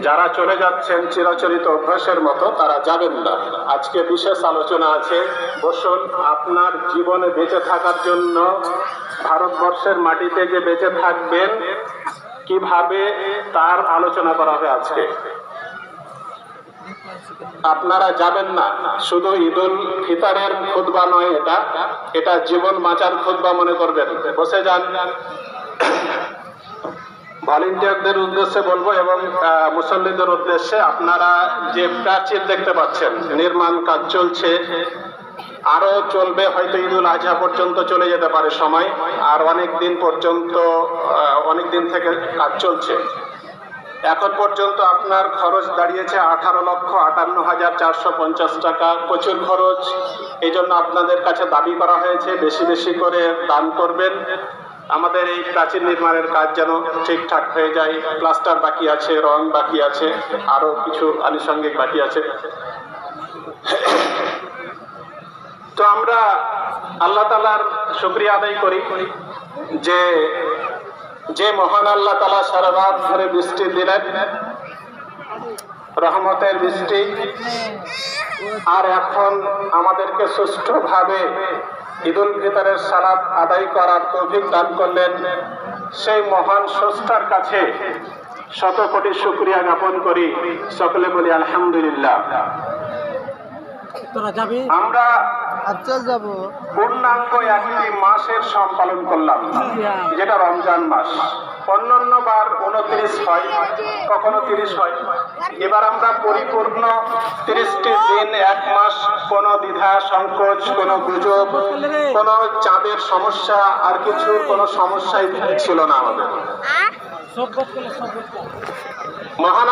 যারা চলে যাচ্ছেন চিরাচরিত অভ্যাসের মতো তারা যাবেন না। আজকে বিশেষ আলোচনা আছে। বসুন, আপনার জীবনে বেঁচে থাকার জন্য ভারতবর্ষের মাটিতে যে বেঁচে থাকবেন কিভাবে তার আলোচনা করা হবে আজকে। আপনারা যাবেন না। শুধু ঈদুল ফিতরের খুতবা নয়, এটা জীবন বাঁচার খুতবা মনে করবেন। বসে যান। ভলেন্টিয়ারদের উদ্দেশ্যে বলবো এবং মুসল্লিদের উদ্দেশ্যে, আপনারা যে প্রাচীর দেখতে পাচ্ছেন নির্মাণ কাজ চলছে, আরো চলবে, হয়তো ঈদুল আজহা পর্যন্ত চলে যেতে পারে সময়, আর অনেক দিন পর্যন্ত, অনেক দিন থেকে কাজ চলছে। এখন পর্যন্ত আপনার খরচ দাঁড়িয়েছে 18,58,450 টাকা। প্রচুর খরচ। এই জন্য আপনাদের কাছে দাবি করা হয়েছে বেশি বেশি করে দান করবেন। আমাদের এই প্রাচীর নির্মাণের কাজ যেন ঠিকঠাক হয়ে যায়। প্লাস্টার বাকি আছে, রং বাকি আছে, আরো কিছু আনুষঙ্গিক বাকি আছে। তো আমরা আল্লাহ তাআলার শুকরিয়া আদায় করি যে মহান আল্লাহ তাআলা সারা রাত ধরে বৃষ্টি দিলেন, রহমতের বৃষ্টি, আর এখন আমাদেরকে সুষ্ঠুভাবে ঈদুল ফিতরের সালাত আদায় করার তৌফিক দান করলেন। সেই মহান স্রষ্টার কাছে শত কোটি শুকরিয়া জ্ঞাপন করি। সকলে বলি আলহামদুলিল্লাহ। আমরা পূর্ণাঙ্গ একটি মাসের সম পালন করলাম, যেটা রমজান মাস। অন্যান্য বার 29 হয়, কখনো 30 হয়। এবার আমরা পরিপূর্ণ 30টি দিন, এক মাস, কোনো দ্বিধা সংকোচ, কোনো গুজব, কোনো চাঁদের সমস্যা, আর কিছু কোনো সমস্যাই ছিল না আমাদের। মহান